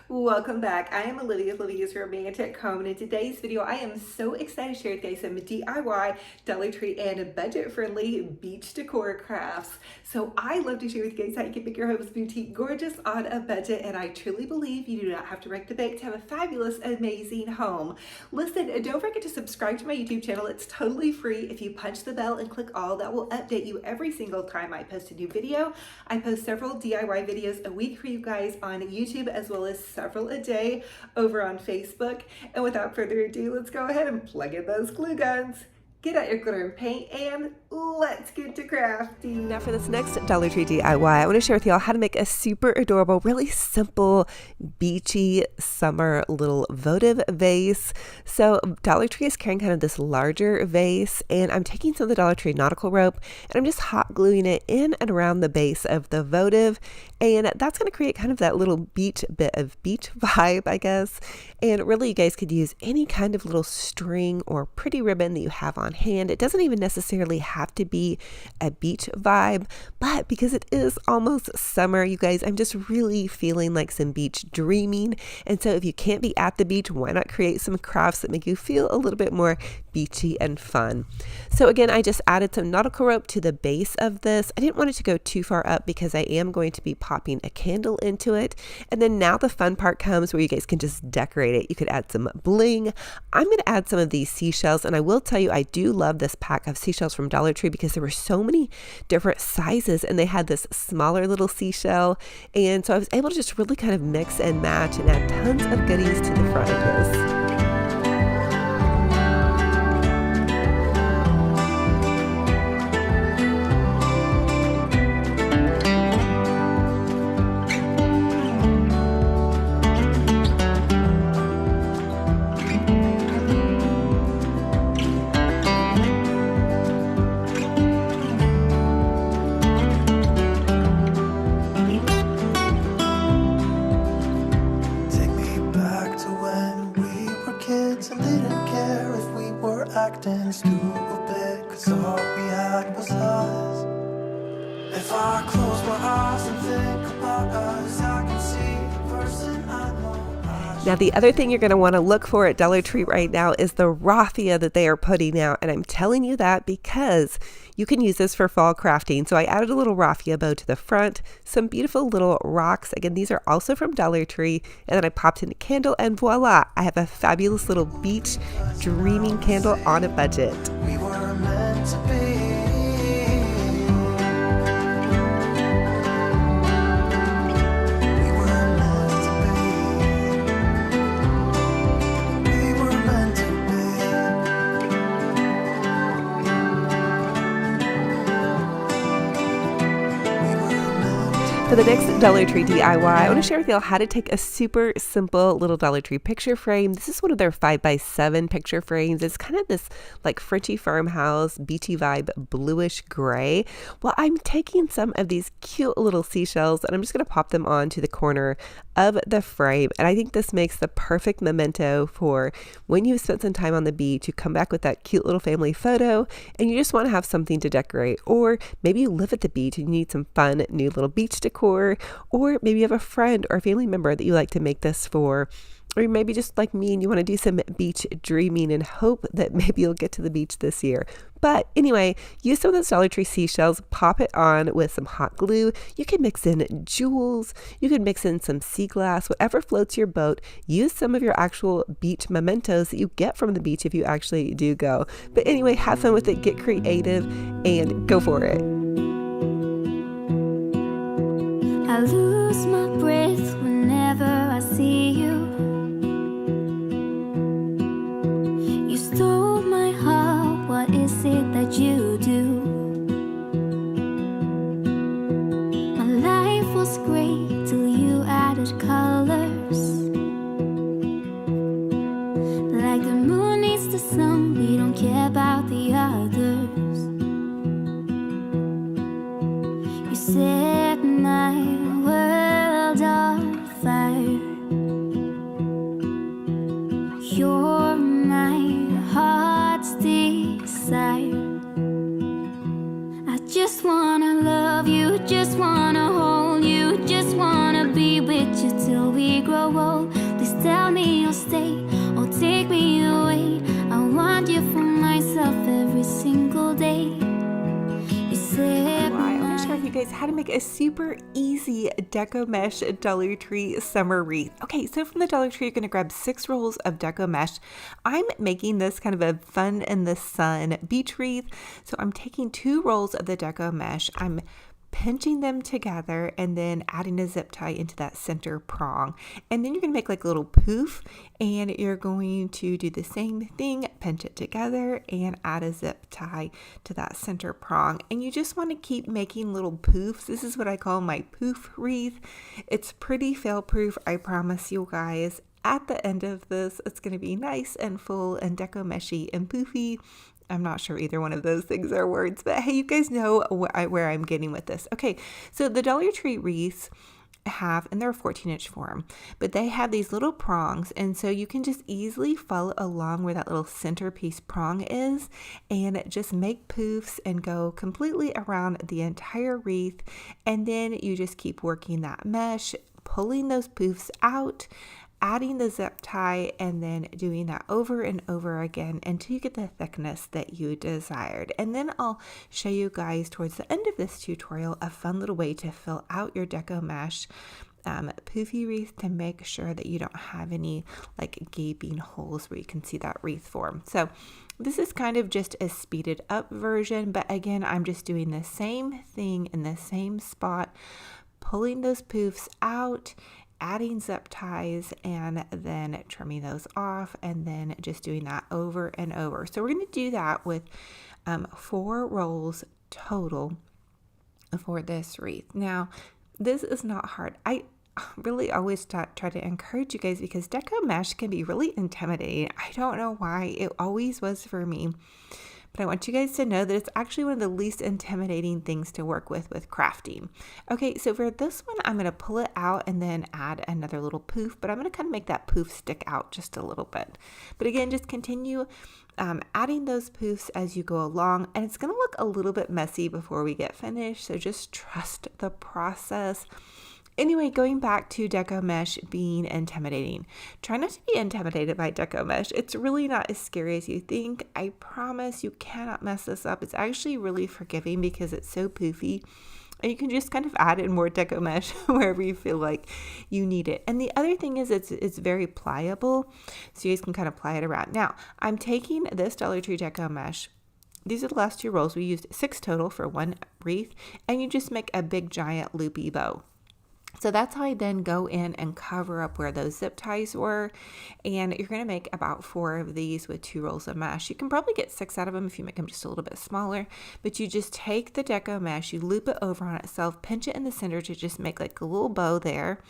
Welcome back. I am Olivia, Olivia's Romantic Home, and in today's video, I am so excited to share with you guys some DIY, Dollar Tree, and budget-friendly beach decor crafts. So I love to share with you guys how you can make your home's boutique gorgeous on a budget, and I truly believe you do not have to break the bank to have a fabulous, amazing home. Listen, don't forget to subscribe to my YouTube channel. It's totally free. If you punch the bell and click all, that will update you every single time I post a new video. I post several DIY videos a week for you guys on YouTube, as well as several a day over on Facebook. And without further ado, let's go ahead and plug in those glue guns. Get out your glitter and paint, and let's get to crafting. Now for this next Dollar Tree DIY, I want to share with y'all how to make a super adorable, really simple, beachy summer little votive vase. So Dollar Tree is carrying kind of this larger vase, and I'm taking some of the Dollar Tree nautical rope, and I'm just hot gluing it in and around the base of the votive, and that's going to create kind of that little beach vibe, I guess. And really, you guys could use any kind of little string or pretty ribbon that you have on hand. It doesn't even necessarily have to be a beach vibe, but because it is almost summer, you guys, I'm just really feeling like some beach dreaming. And so if you can't be at the beach, why not create some crafts that make you feel a little bit more beachy and fun? So again, I just added some nautical rope to the base of this. I didn't want it to go too far up because I am going to be popping a candle into it. And then now the fun part comes where you guys can just decorate it. You could add some bling. I'm going to add some of these seashells, and I will tell you, I do love this pack of seashells from Dollar Tree because there were so many different sizes, and they had this smaller little seashell, and so I was able to just really kind of mix and match and add tons of goodies to the front of this. Acting stupid, cause all we had was us. If I close my eyes and think about us, I can see the person I know. Now, the other thing you're going to want to look for at Dollar Tree right now is the raffia that they are putting out. And I'm telling you that because you can use this for fall crafting. So I added a little raffia bow to the front, some beautiful little rocks. Again, these are also from Dollar Tree. And then I popped in a candle, and voila, I have a fabulous little beach dreaming candle on a budget. We were meant to be. For the next Dollar Tree DIY, I want to share with y'all how to take a super simple little Dollar Tree picture frame. This is one of their 5x7 picture frames. It's kind of this like Frenchy farmhouse, beachy vibe, bluish gray. Well, I'm taking some of these cute little seashells and I'm just going to pop them onto the corner of the frame. And I think this makes the perfect memento for when you've spent some time on the beach, you come back with that cute little family photo and you just want to have something to decorate. Or maybe you live at the beach and you need some fun new little beach decor. Or maybe you have a friend or a family member that you like to make this for. Or maybe just like me and you want to do some beach dreaming and hope that maybe you'll get to the beach this year. But anyway, use some of those Dollar Tree seashells, pop it on with some hot glue. You can mix in jewels, you can mix in some sea glass, whatever floats your boat. Use some of your actual beach mementos that you get from the beach if you actually do go. But anyway, have fun with it, get creative, and go for it. I lose my breath whenever I see you. You stole my heart, what is it that you do? My life was great till you added colors. Like the moon needs the sun, we don't care about the others. You set my world on guys how to make a super easy Deco Mesh Dollar Tree summer wreath. Okay, so from the Dollar Tree, you're going to grab 6 rolls of Deco Mesh. I'm making this kind of a fun in the sun beach wreath. So I'm taking 2 rolls of the Deco Mesh. I'm pinching them together and then adding a zip tie into that center prong. And then you're going to make like a little poof, and you're going to do the same thing, pinch it together and add a zip tie to that center prong. And you just want to keep making little poofs. This is what I call my poof wreath. It's pretty fail proof, I promise you guys. At the end of this, it's going to be nice and full and deco meshy and poofy. I'm not sure either one of those things are words, but hey, you guys know where I'm getting with this. Okay, so the Dollar Tree wreaths have, and they're a 14-inch form, but they have these little prongs, and so you can just easily follow along where that little centerpiece prong is and just make poofs and go completely around the entire wreath. And then you just keep working that mesh, pulling those poofs out, adding the zip tie, and then doing that over and over again until you get the thickness that you desired. And then I'll show you guys towards the end of this tutorial a fun little way to fill out your Deco Mesh poofy wreath to make sure that you don't have any like gaping holes where you can see that wreath form. So this is kind of just a speeded up version, but again, I'm just doing the same thing in the same spot, pulling those poofs out, adding zip ties, and then trimming those off, and then just doing that over and over. So we're going to do that with 4 rolls total for this wreath. Now, this is not hard. I really always try to encourage you guys because Deco Mesh can be really intimidating. I don't know why. It always was for me. But I want you guys to know that it's actually one of the least intimidating things to work with crafting. Okay, so for this one, I'm going to pull it out and then add another little poof, but I'm going to kind of make that poof stick out just a little bit. But again, just continue adding those poofs as you go along, and it's going to look a little bit messy before we get finished, so just trust the process. Anyway, going back to Deco Mesh being intimidating. Try not to be intimidated by Deco Mesh. It's really not as scary as you think. I promise you cannot mess this up. It's actually really forgiving because it's so poofy. And you can just kind of add in more Deco Mesh wherever you feel like you need it. And the other thing is it's very pliable, so you guys can kind of ply it around. Now, I'm taking this Dollar Tree Deco Mesh. These are the last 2 rolls. We used 6 total for 1 wreath, and you just make a big giant loopy bow. So that's how I then go in and cover up where those zip ties were. And you're going to make about 4 of these with 2 rolls of mesh. You can probably get 6 out of them if you make them just a little bit smaller. But you just take the Deco Mesh, you loop it over on itself, pinch it in the center to just make like a little bow there.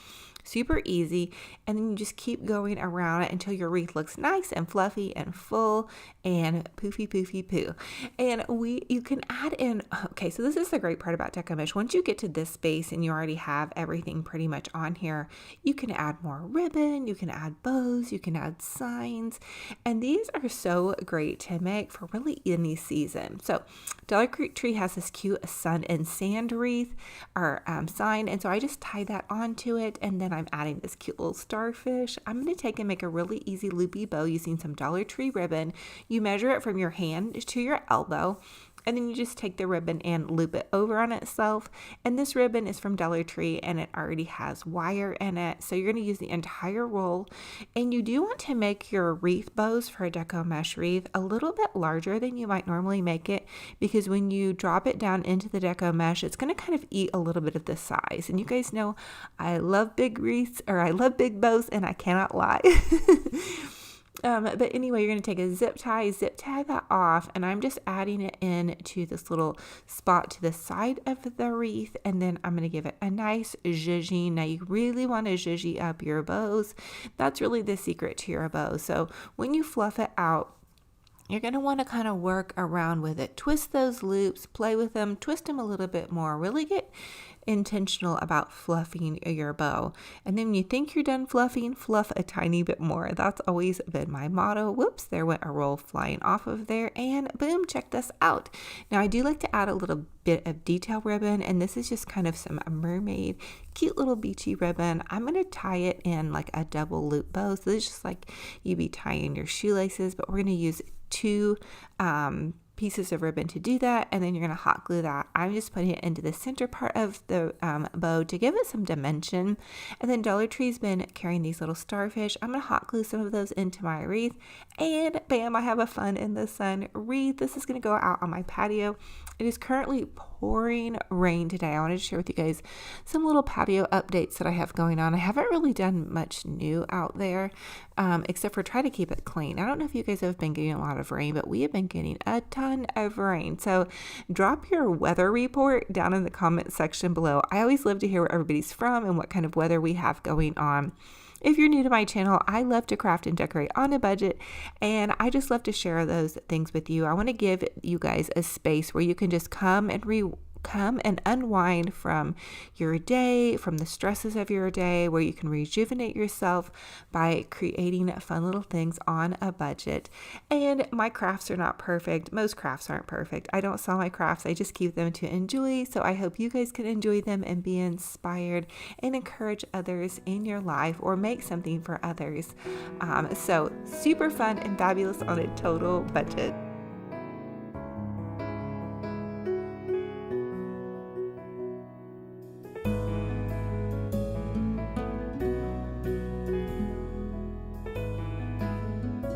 Super easy. And then you just keep going around it until your wreath looks nice and fluffy and full and poofy poofy poo. And you can add in, okay, so this is the great part about Deco Mesh. Once you get to this space and you already have everything pretty much on here, you can add more ribbon, you can add bows, you can add signs, and these are so great to make for really any season. So Dollar Tree has this cute sun and sand wreath or sign, and so I just tie that onto it, and then I'm adding this cute little starfish. I'm going to take and make a really easy loopy bow using some Dollar Tree ribbon. You measure it from your hand to your elbow, and then you just take the ribbon and loop it over on itself. And this ribbon is from Dollar Tree, and it already has wire in it, so you're going to use the entire roll. And you do want to make your wreath bows for a Deco Mesh wreath a little bit larger than you might normally make it, because when you drop it down into the Deco Mesh, it's going to kind of eat a little bit of the size. And you guys know I love big wreaths, or I love big bows, and I cannot lie. But anyway, you're going to take a zip tie that off, and I'm just adding it in to this little spot to the side of the wreath, and then I'm going to give it a nice zhuzhing. Now, you really want to zhuzhy up your bows. That's really the secret to your bow. So when you fluff it out, you're going to want to kind of work around with it. Twist those loops, play with them, twist them a little bit more. Really get intentional about fluffing your bow. And then when you think you're done fluffing, fluff a tiny bit more. That's always been my motto. Whoops, there went a roll flying off of there, and boom, check this out. Now, I do like to add a little bit of detail ribbon, and this is just kind of some mermaid, cute little beachy ribbon. I'm going to tie it in like a double loop bow. So this is just like you be tying your shoelaces, but we're going to use 2 pieces of ribbon to do that, and then you're going to hot glue that. I'm just putting it into the center part of the bow to give it some dimension. And then Dollar Tree's been carrying these little starfish. I'm going to hot glue some of those into my wreath, and bam, I have a fun in the sun wreath. This is going to go out on my patio. It is currently pouring rain today. I wanted to share with you guys some little patio updates that I have going on. I haven't really done much new out there, except for try to keep it clean. I don't know if you guys have been getting a lot of rain, but we have been getting a ton of rain. So drop your weather report down in the comment section below. I always love to hear where everybody's from and what kind of weather we have going on. If you're new to my channel, I love to craft and decorate on a budget, and I just love to share those things with you. I want to give you guys a space where you can just come and unwind from your day, from the stresses of your day, where you can rejuvenate yourself by creating fun little things on a budget. And my crafts are not perfect. Most crafts aren't perfect. I don't sell my crafts. I just keep them to enjoy. So I hope you guys can enjoy them and be inspired and encourage others in your life or make something for others. So super fun and fabulous on a total budget.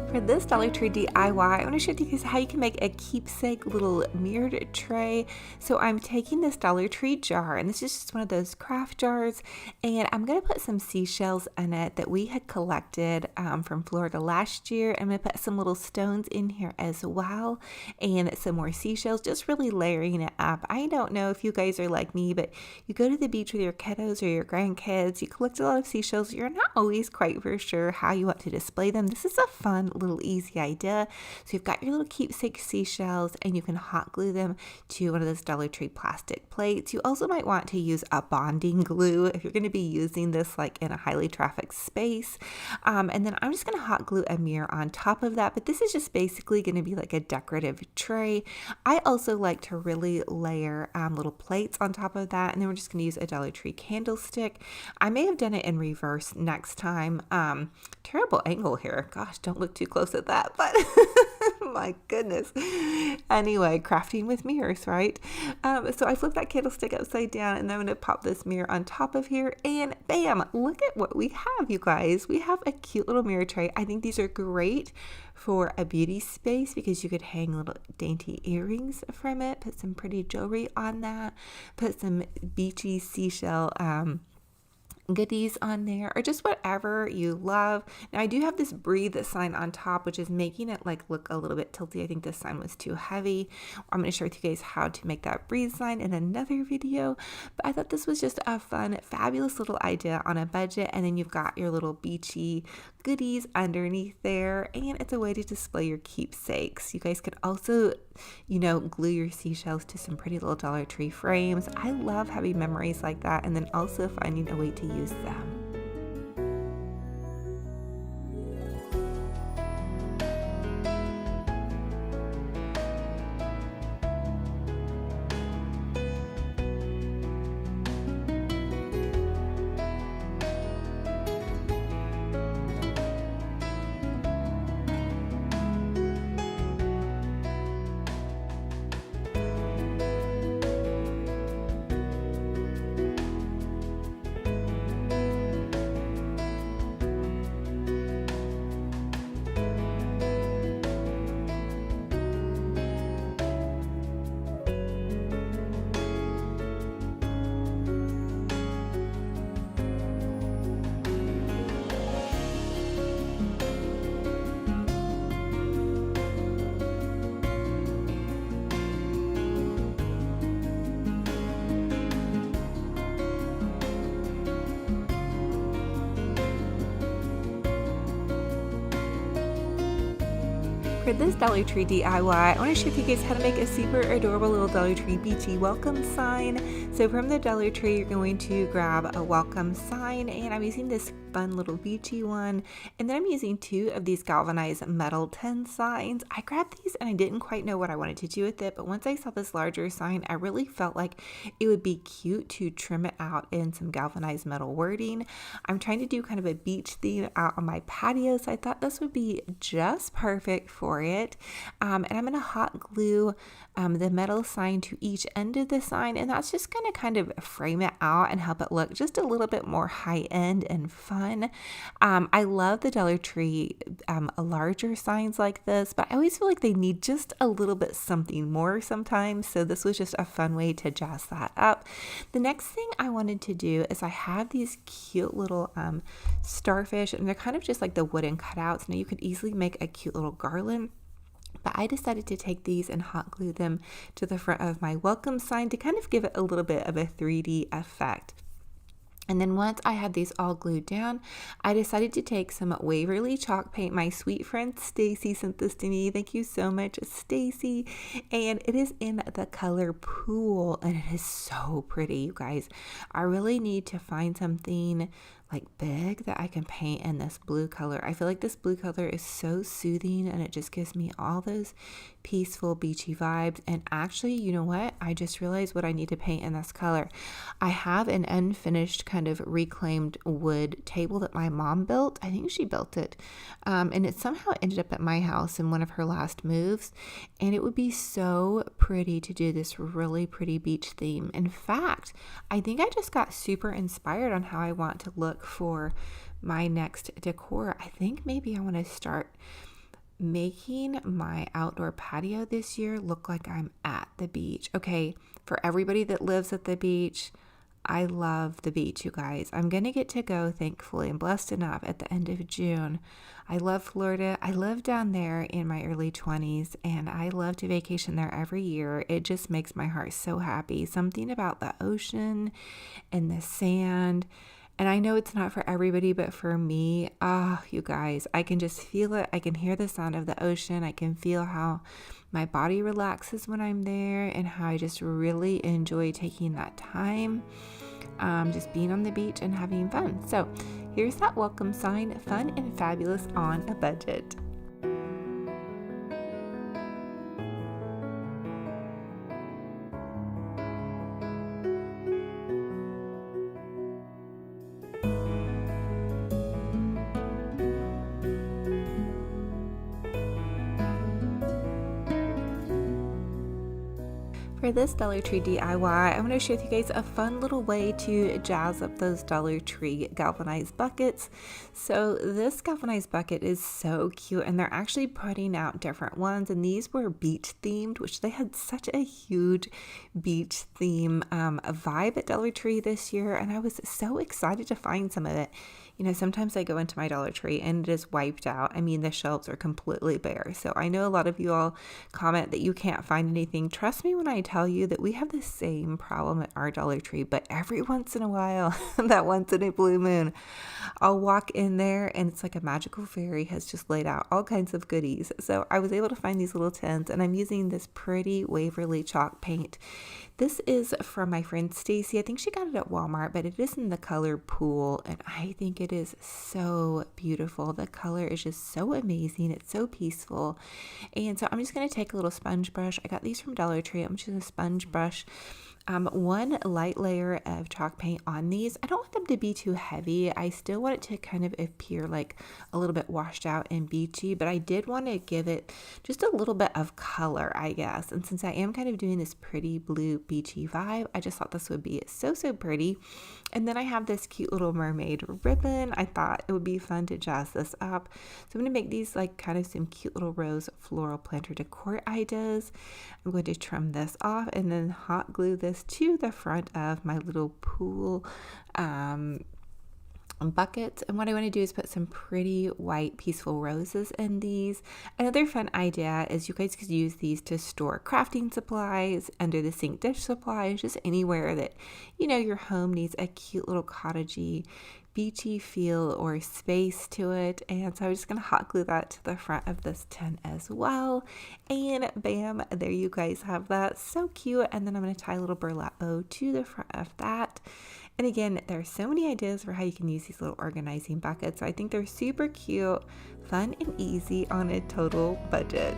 For this Dollar Tree DIY, I want to show you guys how you can make a keepsake little mirrored tray. So I'm taking this Dollar Tree jar, and this is just one of those craft jars, and I'm going to put some seashells in it that we had collected from Florida last year. I'm going to put some little stones in here as well, and some more seashells, just really layering it up. I don't know if you guys are like me, but you go to the beach with your kiddos or your grandkids, you collect a lot of seashells, you're not always quite for sure how you want to display them. This is a fun little easy idea. So you've got your little keepsake seashells, and you can hot glue them to one of those Dollar Tree plastic plates. You also might want to use a bonding glue if you're going to be using this like in a highly trafficked space. And then I'm just going to hot glue a mirror on top of that, but this is just basically going to be like a decorative tray. I also like to really layer little plates on top of that, and then we're just going to use a Dollar Tree candlestick. I may have done it in reverse next time. Terrible angle here. Gosh, don't look too close at that, but my goodness. Anyway, crafting with mirrors, right? So I flipped that candlestick upside down, and then I'm going to pop this mirror on top of here, and bam, look at what we have, you guys. We have a cute little mirror tray. I think these are great for a beauty space because you could hang little dainty earrings from it, put some pretty jewelry on that, put some beachy seashell goodies on there, or just whatever you love. Now I do have this breathe sign on top, which is making it like look a little bit tilty. I think this sign was too heavy. I'm going to share with you guys how to make that breathe sign in another video, but I thought this was just a fun, fabulous little idea on a budget. And then you've got your little beachy goodies underneath there, and it's a way to display your keepsakes. You guys could also, glue your seashells to some pretty little Dollar Tree frames. I love having memories like that, and then also finding a way to use them. For this Dollar Tree DIY, I want to show you guys how to make a super adorable little Dollar Tree beachy welcome sign. So from the Dollar Tree, you're going to grab a welcome sign, and I'm using this fun little beachy one. And then I'm using 2 of these galvanized metal 10 signs. I grabbed these and I didn't quite know what I wanted to do with it, but once I saw this larger sign, I really felt like it would be cute to trim it out in some galvanized metal wording. I'm trying to do kind of a beach theme out on my patio, so I thought this would be just perfect for it. And I'm going to hot glue the metal sign to each end of the sign, and that's just going to kind of frame it out and help it look just a little bit more high end and fun. I love the Dollar Tree larger signs like this, but I always feel like they need just a little bit something more sometimes, so this was just a fun way to jazz that up. The next thing I wanted to do is I have these cute little starfish, and they're kind of just like the wooden cutouts. Now you could easily make a cute little garland, but I decided to take these and hot glue them to the front of my welcome sign to kind of give it a little bit of a 3D effect. And then once I had these all glued down, I decided to take some Waverly chalk paint. My sweet friend Stacy sent this to me. Thank you so much, Stacy. And it is in the color Pool, and it is so pretty, you guys. I really need to find something like big that I can paint in this blue color. I feel like this blue color is so soothing, and it just gives me all those peaceful beachy vibes. And actually, you know what? I just realized what I need to paint in this color. I have an unfinished kind of reclaimed wood table that my mom built. I think she built it. And it somehow ended up at my house in one of her last moves. And it would be so pretty to do this really pretty beach theme. In fact, I think I just got super inspired on how I want to look for my next decor. I think maybe I want to start making my outdoor patio this year look like I'm at the beach. Okay, for everybody that lives at the beach, I love the beach, you guys. I'm going to get to go, thankfully. I'm blessed enough at the end of June. I love Florida. I lived down there in my early 20s, and I love to vacation there every year. It just makes my heart so happy. Something about the ocean and the sand. And I know it's not for everybody, but for me, you guys, I can just feel it. I can hear the sound of the ocean. I can feel how my body relaxes when I'm there, and how I just really enjoy taking that time, just being on the beach and having fun. So here's that welcome sign, fun and fabulous on a budget. For this Dollar Tree DIY, I'm going to share with you guys a fun little way to jazz up those Dollar Tree galvanized buckets. So this galvanized bucket is so cute, and they're actually putting out different ones, and these were beach themed, which they had such a huge beach theme vibe at Dollar Tree this year, and I was so excited to find some of it. You know, sometimes I go into my Dollar Tree and it is wiped out. I mean, the shelves are completely bare. So I know a lot of you all comment that you can't find anything. Trust me when I tell you that we have the same problem at our Dollar Tree, but every once in a while, that once in a blue moon, I'll walk in there and it's like a magical fairy has just laid out all kinds of goodies. So I was able to find these little tins, and I'm using this pretty Waverly chalk paint. This is from my friend Stacy. I think she got it at Walmart, but it is in the color Pool, and I think it is so beautiful. The color is just so amazing. It's so peaceful. And so I'm just going to take a little sponge brush. I got these from Dollar Tree. I'm just going to sponge brush one light layer of chalk paint on these. I don't want them to be too heavy. I still want it to kind of appear like a little bit washed out and beachy, but I did want to give it just a little bit of color, I guess. And since I am kind of doing this pretty blue beachy vibe, I just thought this would be so pretty. And then I have this cute little mermaid ribbon. I thought it would be fun to jazz this up. So I'm going to make these like kind of some cute little rose floral planter decor ideas. I'm going to trim this off and then hot glue this to the front of my little pool buckets. And what I want to do is put some pretty white peaceful roses in these. Another fun idea is you guys could use these to store crafting supplies, under the sink dish supplies, just anywhere that you know your home needs a cute little cottagey beachy feel or space to it. And so I'm just going to hot glue that to the front of this tin as well, and bam, there you guys have that. So cute. And then I'm going to tie a little burlap bow to the front of that. And again, there are so many ideas for how you can use these little organizing buckets. So I think they're super cute, fun, and easy on a total budget.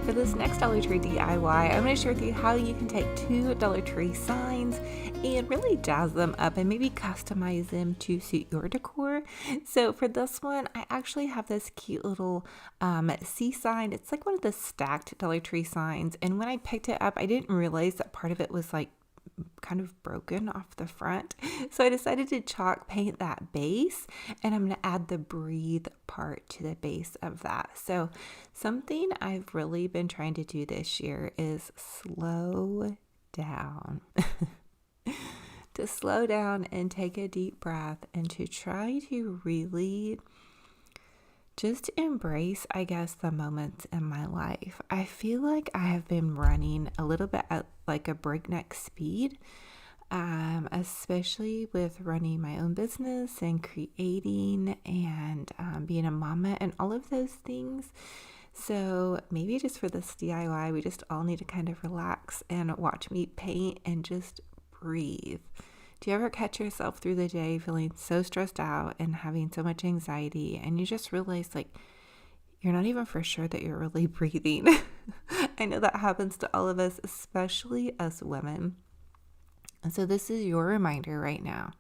For this next Dollar Tree DIY, I'm going to share with you how you can take 2 Dollar Tree signs and really jazz them up and maybe customize them to suit your decor. So for this one, I actually have this cute little sea sign. It's like one of the stacked Dollar Tree signs. And when I picked it up, I didn't realize that part of it was like kind of broken off the front. So I decided to chalk paint that base, and I'm going to add the breathe part to the base of that. So something I've really been trying to do this year is slow down. To slow down and take a deep breath and to try to really just embrace, I guess, the moments in my life. I feel like I have been running a little bit at like a breakneck speed, especially with running my own business and creating and being a mama and all of those things. So maybe just for this DIY, we just all need to kind of relax and watch me paint and just breathe. Do you ever catch yourself through the day feeling so stressed out and having so much anxiety, and you just realize like you're not even for sure that you're really breathing? I know that happens to all of us, especially us women. And so this is your reminder right now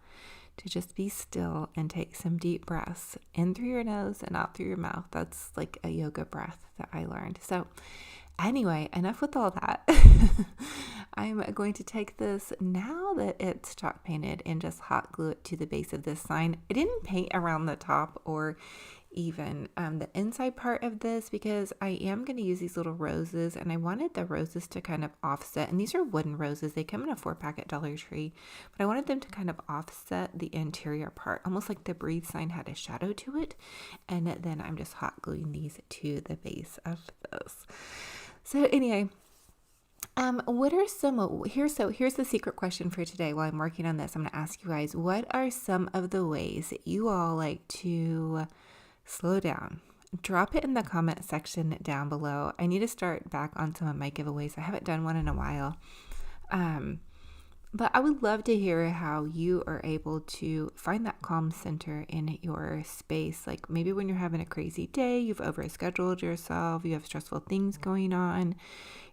to just be still and take some deep breaths in through your nose and out through your mouth. That's like a yoga breath that I learned. So anyway, enough with all that. I'm going to take this now that it's chalk painted and just hot glue it to the base of this sign. I didn't paint around the top or even the inside part of this because I am going to use these little roses, and I wanted the roses to kind of offset. And these are wooden roses. They come in a 4-pack at Dollar Tree, but I wanted them to kind of offset the interior part, almost like the breathe sign had a shadow to it. And then I'm just hot gluing these to the base of this. So anyway, what are some, here's the secret question for today. While I'm working on this, I'm going to ask you guys, what are some of the ways that you all like to slow down? Drop it in the comment section down below. I need to start back on some of my giveaways. I haven't done one in a while. But I would love to hear how you are able to find that calm center in your space. Like maybe when you're having a crazy day, you've overscheduled yourself, you have stressful things going on,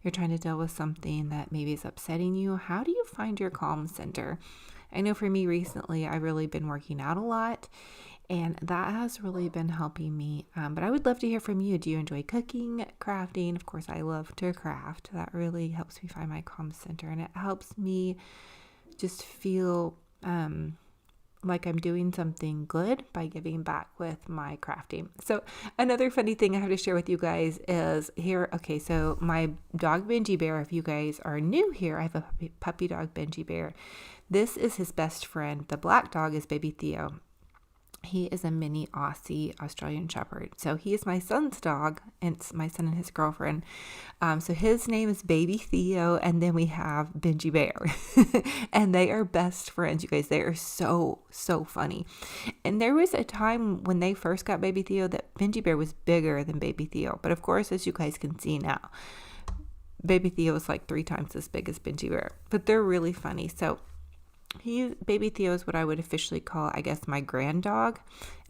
you're trying to deal with something that maybe is upsetting you. How do you find your calm center? I know for me recently, I've really been working out a lot, and that has really been helping me. But I would love to hear from you. Do you enjoy cooking, crafting? Of course, I love to craft. That really helps me find my calm center, and it helps me just feel like I'm doing something good by giving back with my crafting. So another funny thing I have to share with you guys is here. Okay, so my dog Benji Bear, if you guys are new here, I have a puppy dog, Benji Bear. This is his best friend. The black dog is baby Theo. He is a mini Aussie Australian Shepherd. So he is my son's dog, and it's my son and his girlfriend. So his name is Baby Theo, and then we have Benji Bear. And they are best friends, you guys. They are so, so funny. And there was a time when they first got Baby Theo that Benji Bear was bigger than Baby Theo. But of course, as you guys can see now, Baby Theo is like 3 times as big as Benji Bear. But they're really funny. So Baby Theo is what I would officially call, I guess, my grand dog.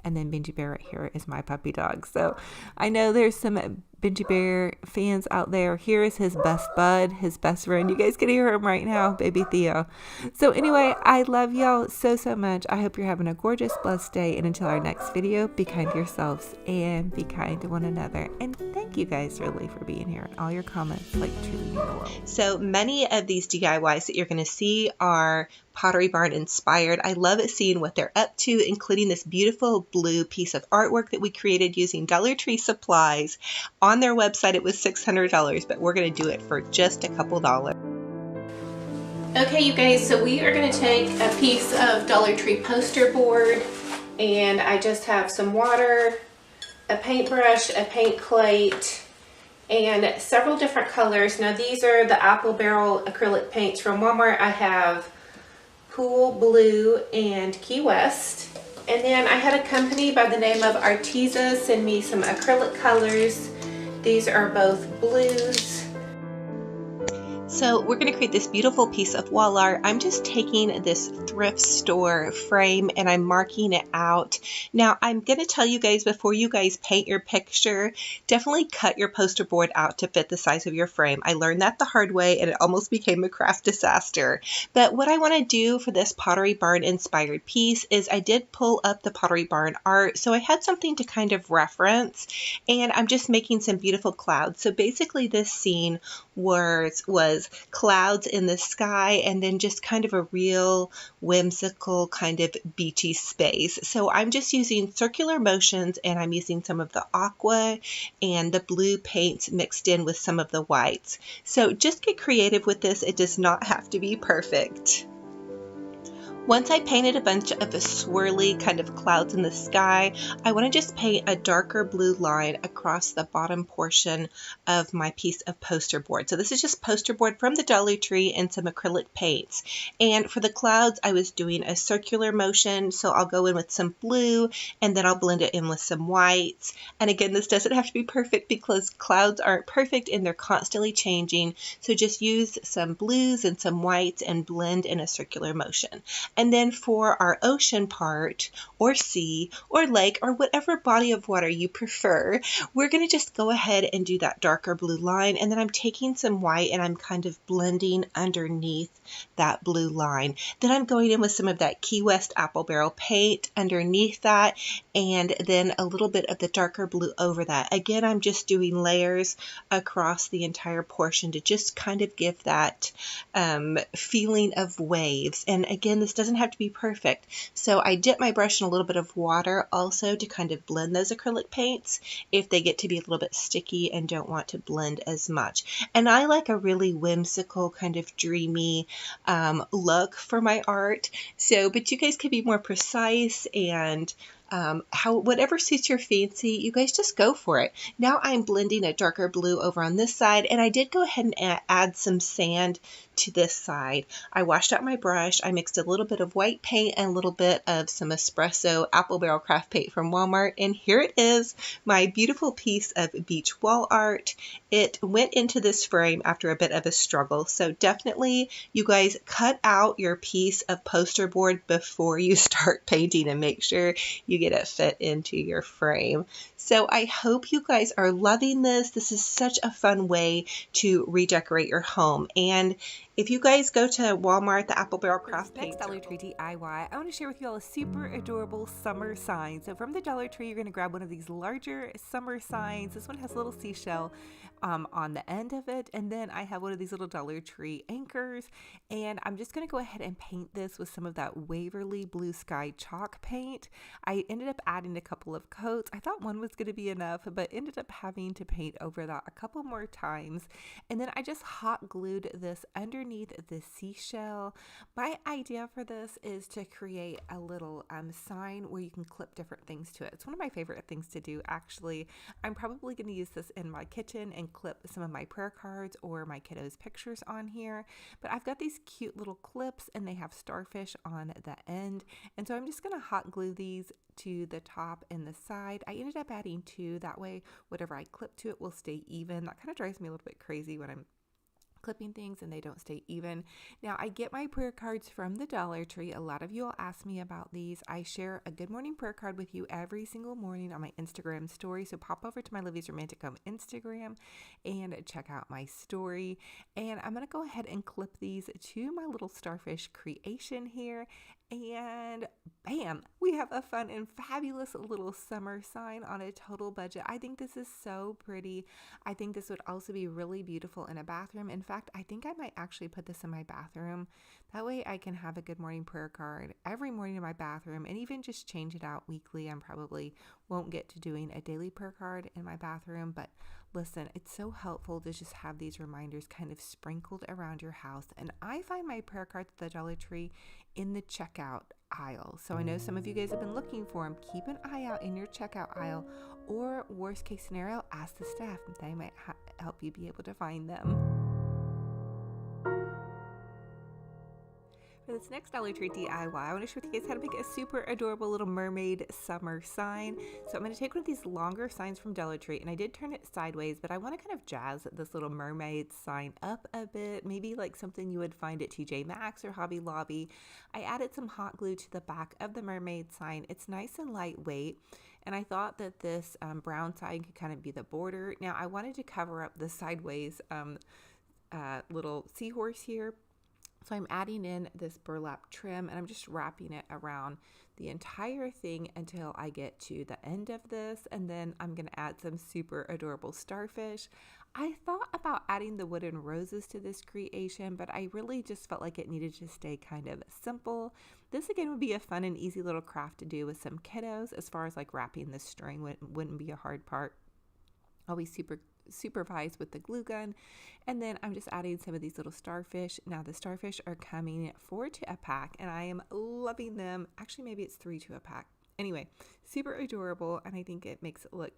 and then Benji Bear right here is my puppy dog. So I know there's some Benji Bear fans out there. Here is his best bud, his best friend. You guys can hear him right now, baby Theo. So anyway, I love y'all so much. I hope you're having a gorgeous, blessed day. And until our next video, be kind to yourselves and be kind to one another. And thank you guys really for being here and all your comments like truly mean the world. So many of these DIYs that you're going to see are Pottery Barn inspired. I love seeing what they're up to, including this beautiful blue piece of artwork that we created using Dollar Tree supplies. On their website it was $600, but we're going to do it for just a couple dollars. Okay, you guys, so we are going to take a piece of Dollar Tree poster board, and I just have some water, a paintbrush, a paint plate, and several different colors. Now these are the apple barrel acrylic paints from Walmart. I have Pool Blue and Key West. And then I had a company by the name of Arteza send me some acrylic colors. These are both blues. So we're going to create this beautiful piece of wall art. I'm just taking this thrift store frame and I'm marking it out. Now I'm going to tell you guys, before you guys paint your picture, definitely cut your poster board out to fit the size of your frame. I learned that the hard way and it almost became a craft disaster. But what I want to do for this Pottery Barn inspired piece is I did pull up the Pottery Barn art, so I had something to kind of reference, and I'm just making some beautiful clouds. So basically this scene was clouds in the sky and then just kind of a real whimsical kind of beachy space. So I'm just using circular motions, and I'm using some of the aqua and the blue paints mixed in with some of the whites. So just get creative with this. It does not have to be perfect. Once I painted a bunch of the swirly kind of clouds in the sky, I want to just paint a darker blue line across the bottom portion of my piece of poster board. So this is just poster board from the Dollar Tree and some acrylic paints. And for the clouds, I was doing a circular motion. So I'll go in with some blue and then I'll blend it in with some whites. And again, this doesn't have to be perfect because clouds aren't perfect and they're constantly changing. So just use some blues and some whites and blend in a circular motion. And then for our ocean part, or sea, or lake, or whatever body of water you prefer, we're going to just go ahead and do that darker blue line. And then I'm taking some white and I'm kind of blending underneath that blue line. Then I'm going in with some of that Key West apple barrel paint underneath that, and then a little bit of the darker blue over that. Again, I'm just doing layers across the entire portion to just kind of give that feeling of waves. And again, this doesn't have to be perfect. So I dip my brush in a little bit of water also to kind of blend those acrylic paints if they get to be a little bit sticky and don't want to blend as much. And I like a really whimsical kind of dreamy look for my art. So, but you guys could be more precise and whatever suits your fancy, you guys just go for it. Now I'm blending a darker blue over on this side, and I did go ahead and add some sand to this side. I washed out my brush, I mixed a little bit of white paint and a little bit of some espresso apple barrel craft paint from Walmart, and here it is, my beautiful piece of beach wall art. It went into this frame after a bit of a struggle, so definitely you guys cut out your piece of poster board before you start painting and make sure you get it fit into your frame. So I hope you guys are loving this. This is such a fun way to redecorate your home. And if you guys go to Walmart, the apple barrel craft paint. Next Dollar Tree DIY, I want to share with you all a super adorable summer sign. So from the Dollar Tree, you're going to grab one of these larger summer signs. This one has a little seashell on the end of it, and then I have one of these little Dollar Tree anchors, and I'm just going to go ahead and paint this with some of that Waverly Blue Sky chalk paint. I ended up adding a couple of coats. I thought one was going to be enough, but ended up having to paint over that a couple more times, and then I just hot glued this underneath the seashell. My idea for this is to create a little sign where you can clip different things to it. It's one of my favorite things to do, actually. I'm probably going to use this in my kitchen and clip some of my prayer cards or my kiddos' pictures on here. But I've got these cute little clips and they have starfish on the end. And so I'm just going to hot glue these to the top and the side. I ended up adding two. That way, whatever I clip to it will stay even. That kind of drives me a little bit crazy when I'm clipping things and they don't stay even. Now, I get my prayer cards from the Dollar Tree. A lot of you all ask me about these. I share a good morning prayer card with you every single morning on my Instagram story. So pop over to my Livy's Romantic Home Instagram and check out my story. And I'm going to go ahead and clip these to my little starfish creation here. And bam, we have a fun and fabulous little summer sign on a total budget. I think this is so pretty. I think this would also be really beautiful in a bathroom. In fact, I think I might actually put this in my bathroom. That way I can have a good morning prayer card every morning in my bathroom and even just change it out weekly. I probably won't get to doing a daily prayer card in my bathroom, but listen, it's so helpful to just have these reminders kind of sprinkled around your house. And I find my prayer cards at the Dollar Tree in the checkout aisle. So I know some of you guys have been looking for them. Keep an eye out in your checkout aisle, or worst case scenario, ask the staff. They might help you be able to find them. For this next Dollar Tree DIY, I want to show you guys how to make a super adorable little mermaid summer sign. So I'm going to take one of these longer signs from Dollar Tree, and I did turn it sideways, but I want to kind of jazz this little mermaid sign up a bit, maybe like something you would find at TJ Maxx or Hobby Lobby. I added some hot glue to the back of the mermaid sign. It's nice and lightweight, and I thought that this brown sign could kind of be the border. Now I wanted to cover up the sideways little seahorse here. So I'm adding in this burlap trim, and I'm just wrapping it around the entire thing until I get to the end of this, and then I'm going to add some super adorable starfish. I thought about adding the wooden roses to this creation, but I really just felt like it needed to stay kind of simple. This again would be a fun and easy little craft to do with some kiddos. As far as like wrapping the string wouldn't be a hard part. I'll be supervised with the glue gun, and then I'm just adding some of these little starfish. Now the starfish are coming 4 to a pack, and I am loving them. Actually, maybe it's 3 to a pack. Anyway, super adorable, and I think it makes it look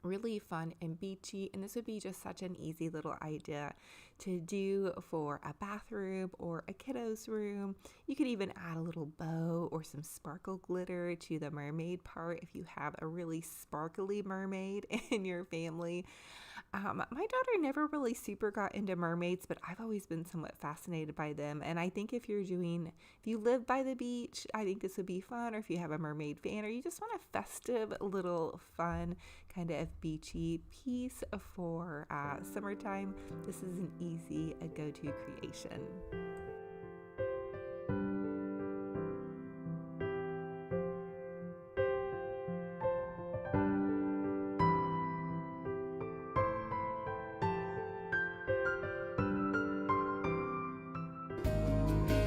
really fun and beachy, and this would be just such an easy little idea to do for a bathroom or a kiddo's room. You could even add a little bow or some sparkle glitter to the mermaid part if you have a really sparkly mermaid in your family. My daughter never really super got into mermaids, but I've always been somewhat fascinated by them. And I think if you live by the beach, I think this would be fun. Or if you have a mermaid fan, or you just want a festive little fun kind of beachy piece for summertime, this is an easy go-to creation.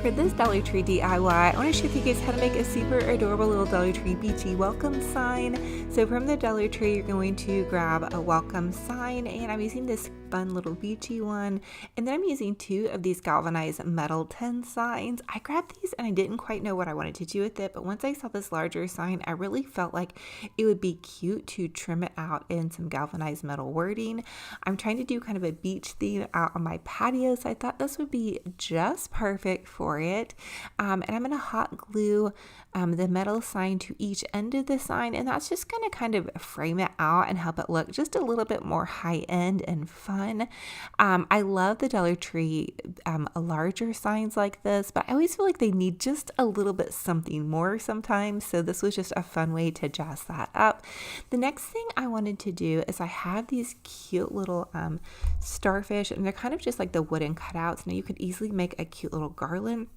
For this Dollar Tree DIY, I want to show you guys how to make a super adorable little Dollar Tree beachy welcome sign. So from the Dollar Tree, you're going to grab a welcome sign, and I'm using this fun little beachy one, and then I'm using 2 of these galvanized metal 10 signs. I grabbed these and I didn't quite know what I wanted to do with it, but once I saw this larger sign, I really felt like it would be cute to trim it out in some galvanized metal wording. I'm trying to do kind of a beach theme out on my patio, so I thought this would be just perfect for it. And I'm going to hot glue the metal sign to each end of the sign, and that's just going to kind of frame it out and help it look just a little bit more high end and fun. I love the Dollar Tree larger signs like this, but I always feel like they need just a little bit something more sometimes, so this was just a fun way to jazz that up. The next thing I wanted to do is I have these cute little starfish, and they're kind of just like the wooden cutouts. Now you could easily make a cute little garland,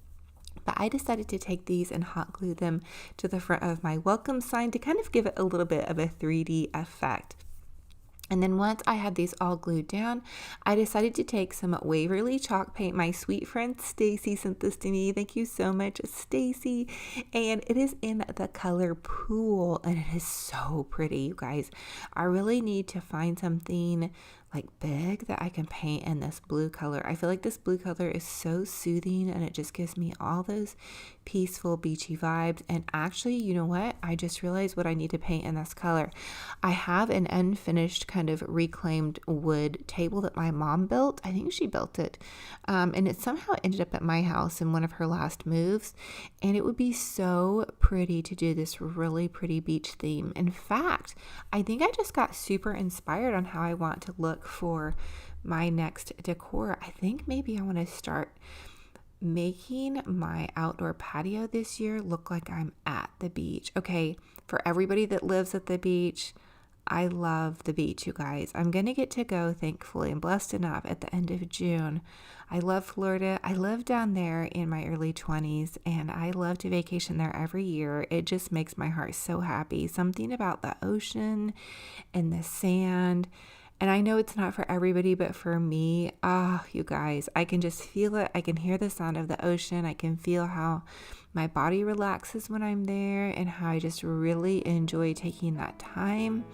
but I decided to take these and hot glue them to the front of my welcome sign to kind of give it a little bit of a 3D effect. And then once I had these all glued down, I decided to take some Waverly chalk paint. My sweet friend Stacy sent this to me. Thank you so much, Stacy. And it is in the color Pool, and it is so pretty, you guys. I really need to find something like big that I can paint in this blue color. I feel like this blue color is so soothing, and it just gives me all those peaceful beachy vibes. And actually, you know what? I just realized what I need to paint in this color. I have an unfinished kind of reclaimed wood table that my mom built. I think she built it. And it somehow ended up at my house in one of her last moves. And it would be so pretty to do this really pretty beach theme. In fact, I think I just got super inspired on how I want to look for my next decor. I think maybe I want to start making my outdoor patio this year look like I'm at the beach. Okay, for everybody that lives at the beach, I love the beach, you guys. I'm going to get to go, thankfully. I'm blessed enough at the end of June. I love Florida. I lived down there in my early 20s, and I love to vacation there every year. It just makes my heart so happy. Something about the ocean and the sand. And I know it's not for everybody, but for me, you guys, I can just feel it. I can hear the sound of the ocean. I can feel how my body relaxes when I'm there and how I just really enjoy taking that time,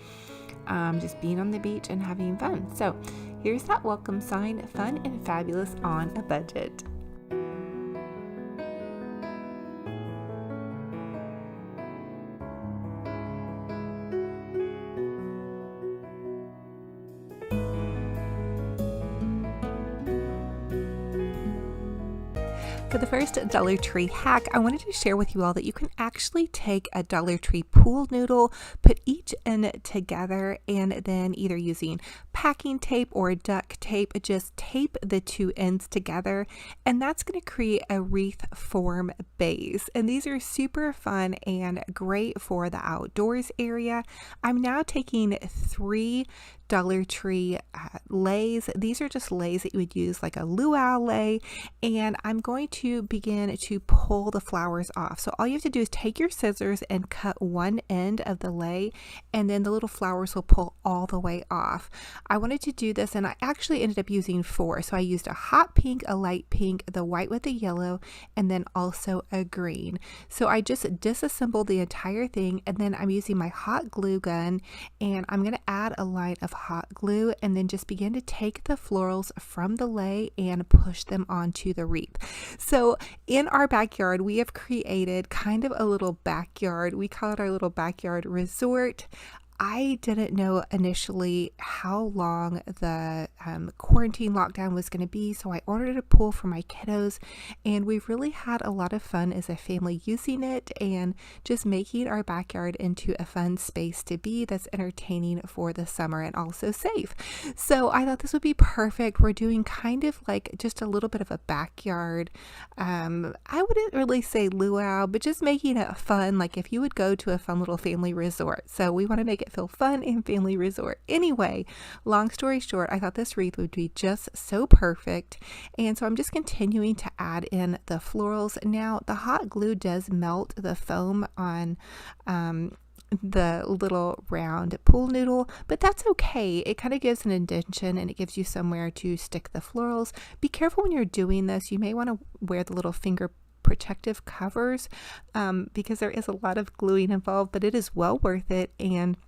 just being on the beach and having fun. So here's that welcome sign, fun and fabulous on a budget. For the first Dollar Tree hack, I wanted to share with you all that you can actually take a Dollar Tree pool noodle, put each end together, and then either using packing tape or duct tape, just tape the two ends together, and that's going to create a wreath form base. And these are super fun and great for the outdoors area. I'm now taking 3 Dollar Tree lays. These are just lays that you would use like a luau lay, and I'm going to begin to pull the flowers off. So all you have to do is take your scissors and cut one end of the lay, and then the little flowers will pull all the way off. I wanted to do this, and I actually ended up using 4. So I used a hot pink, a light pink, the white with the yellow, and then also a green. So I just disassembled the entire thing, and then I'm using my hot glue gun, and I'm going to add a line of hot glue and then just begin to take the florals from the lay and push them onto the wreath. So in our backyard, we have created kind of a little backyard. We call it our little backyard resort. I didn't know initially how long the quarantine lockdown was going to be, so I ordered a pool for my kiddos, and we've really had a lot of fun as a family using it and just making our backyard into a fun space to be that's entertaining for the summer and also safe. So I thought this would be perfect. We're doing kind of like just a little bit of a backyard. I wouldn't really say luau, but just making it fun, like if you would go to a fun little family resort. So we want to make it feel fun and family resort. Anyway, long story short, I thought this wreath would be just so perfect, and so I'm just continuing to add in the florals. Now the hot glue does melt the foam on the little round pool noodle, but that's okay. It kind of gives an indentation and it gives you somewhere to stick the florals. Be careful when you're doing this. You may want to wear the little finger protective covers because there is a lot of gluing involved, but it is well worth it. And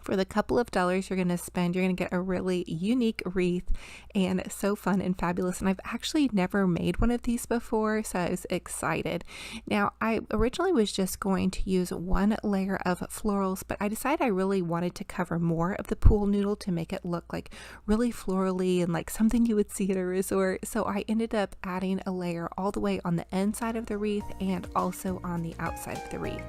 for the couple of dollars you're going to spend, you're going to get a really unique wreath and so fun and fabulous. And I've actually never made one of these before, so I was excited. Now, I originally was just going to use 1 layer of florals, but I decided I really wanted to cover more of the pool noodle to make it look like really florally and like something you would see at a resort. So I ended up adding a layer all the way on the inside of the wreath and also on the outside of the wreath.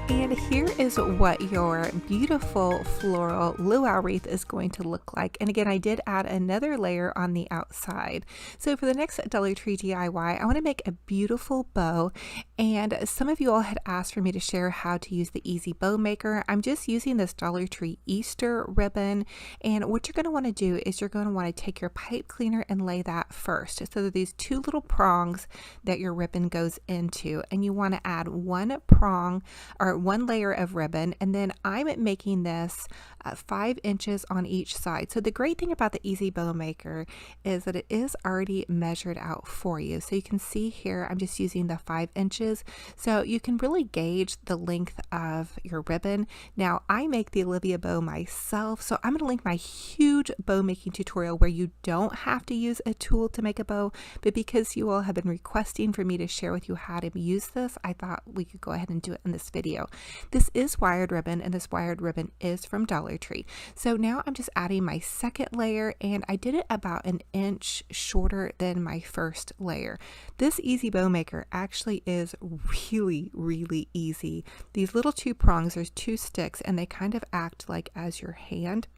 And here is what your beautiful floral luau wreath is going to look like. And again, I did add another layer on the outside. So for the next Dollar Tree DIY, I want to make a beautiful bow. And some of you all had asked for me to share how to use the Easy Bow Maker. I'm just using this Dollar Tree Easter ribbon. And what you're going to want to do is you're going to want to take your pipe cleaner and lay that first. So that these 2 little prongs that your ribbon goes into. And you want to add 1 prong or 1 layer of ribbon, and then I'm making this 5 inches on each side. So the great thing about the Easy Bow Maker is that it is already measured out for you. So you can see here I'm just using the 5 inches, so you can really gauge the length of your ribbon. Now I make the Olivia bow myself, so I'm going to link my huge bow making tutorial where you don't have to use a tool to make a bow, but because you all have been requesting for me to share with you how to use this, I thought we could go ahead and do it in this video. video. This is wired ribbon, and this wired ribbon is from Dollar Tree. So now I'm just adding my second layer, and I did it about an inch shorter than my first layer. This easy bow maker actually is really easy. These little two prongs, there's two sticks, and they kind of act like as your hand.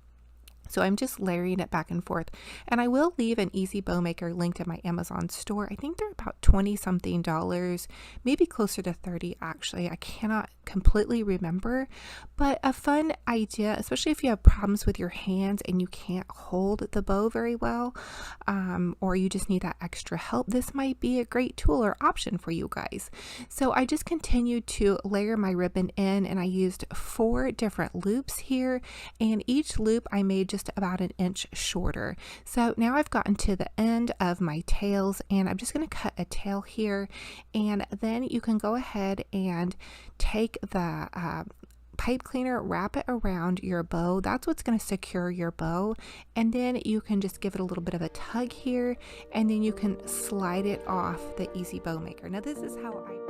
So I'm just layering it back and forth, and I will leave an easy bow maker linked in my Amazon store. I think they're about $20 something, maybe closer to 30 actually. I cannot completely remember, but a fun idea, especially if you have problems with your hands and you can't hold the bow very well, or you just need that extra help. This might be a great tool or option for you guys. So I just continued to layer my ribbon in, and I used 4 different loops here, and each loop I made just about an inch shorter. So now I've gotten to the end of my tails, and I'm just going to cut a tail here, and then you can go ahead and take the pipe cleaner, wrap it around your bow. That's what's going to secure your bow, and then you can just give it a little bit of a tug here, and then you can slide it off the easy bow maker. Now this is how I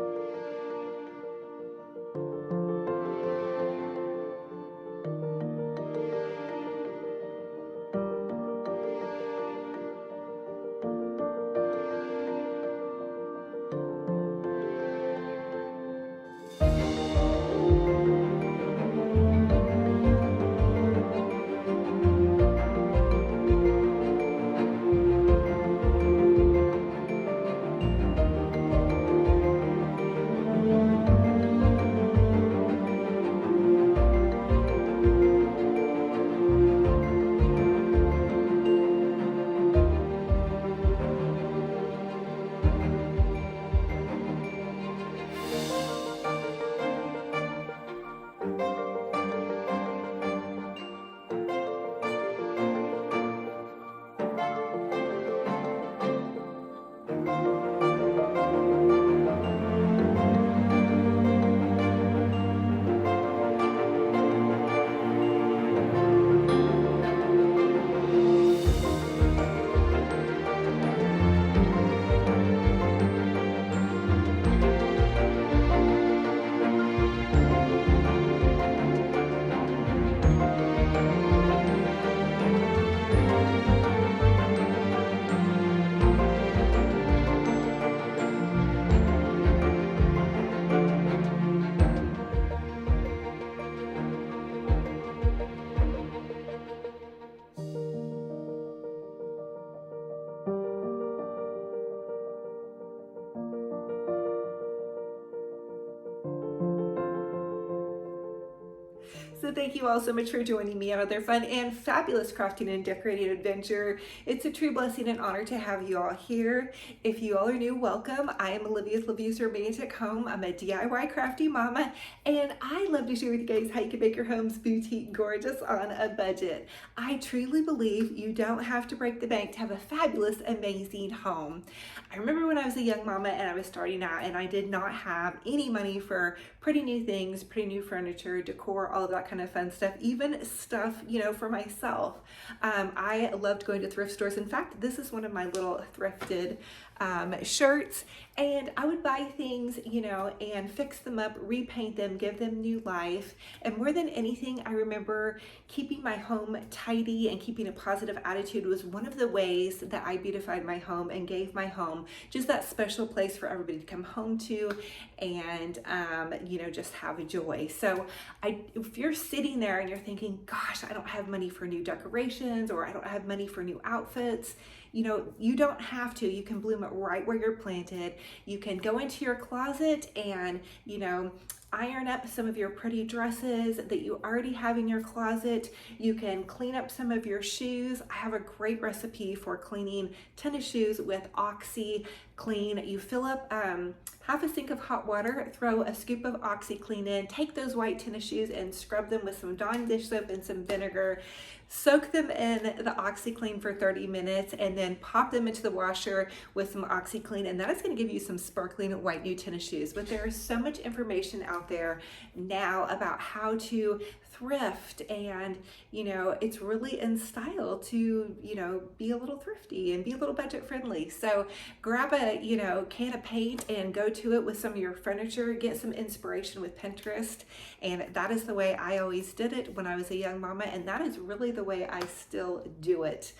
So thank you all so much for joining me on another fun and fabulous crafting and decorating adventure. It's a true blessing and honor to have you all here. If you all are new, welcome. I am Olivia's Romantic Home. I'm a DIY crafty mama, and I love to share with you guys how you can make your homes boutique gorgeous on a budget. I truly believe you don't have to break the bank to have a fabulous, amazing home. I remember when I was a young mama and I was starting out, and I did not have any money for pretty new things, pretty new furniture, decor, all of that kind of fun stuff, even stuff, for myself. I loved going to thrift stores. In fact, this is one of my little thrifted shirts, and I would buy things, and fix them up, repaint them, give them new life. And more than anything, I remember keeping my home tidy and keeping a positive attitude was one of the ways that I beautified my home and gave my home just that special place for everybody to come home to and, just have a joy. So if you're sitting there and you're thinking, gosh, I don't have money for new decorations, or I don't have money for new outfits, you don't have to. You can bloom it right where you're planted. You can go into your closet and, iron up some of your pretty dresses that you already have in your closet. You can clean up some of your shoes. I have a great recipe for cleaning tennis shoes with OxiClean. You fill up half a sink of hot water, throw a scoop of OxiClean in, take those white tennis shoes and scrub them with some Dawn dish soap and some vinegar. Soak them in the OxiClean for 30 minutes and then pop them into the washer with some OxiClean, and that is going to give you some sparkling white new tennis shoes. But there is so much information out there now about how to thrift, and it's really in style to be a little thrifty and be a little budget friendly. So grab a, you know, can of paint and go to it with some of your furniture, get some inspiration with Pinterest. And that is the way I always did it when I was a young mama, and that is really the way I still do it.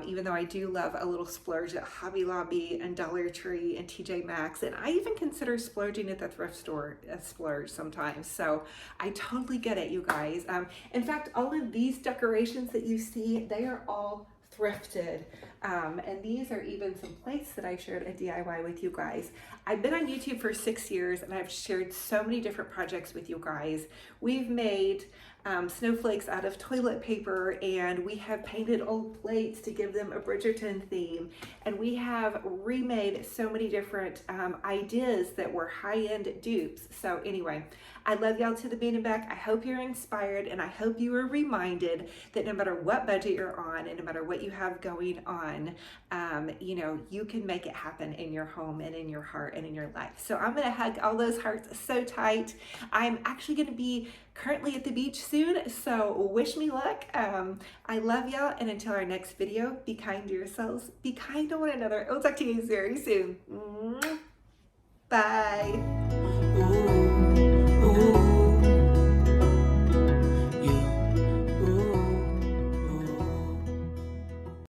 Even though I do love a little splurge at Hobby Lobby and Dollar Tree and TJ Maxx, and I even consider splurging at the thrift store a splurge sometimes. So I totally get it, you guys. In fact, all of these decorations that you see, they are all thrifted, and these are even some plates that I shared a DIY with you guys. I've been on YouTube for 6 years, and I've shared so many different projects with you guys. We've made snowflakes out of toilet paper, and we have painted old plates to give them a Bridgerton theme, and we have remade so many different ideas that were high-end dupes. So anyway, I love y'all to the bean and back. I hope you're inspired, and I hope you are reminded that no matter what budget you're on and no matter what you have going on, you know, you can make it happen in your home and in your heart and in your life. So I'm gonna hug all those hearts so tight. I'm actually gonna be currently at the beach soon, so wish me luck. I love y'all, and until our next video, be kind to yourselves, be kind to one another. I'll talk to you guys very soon. Bye.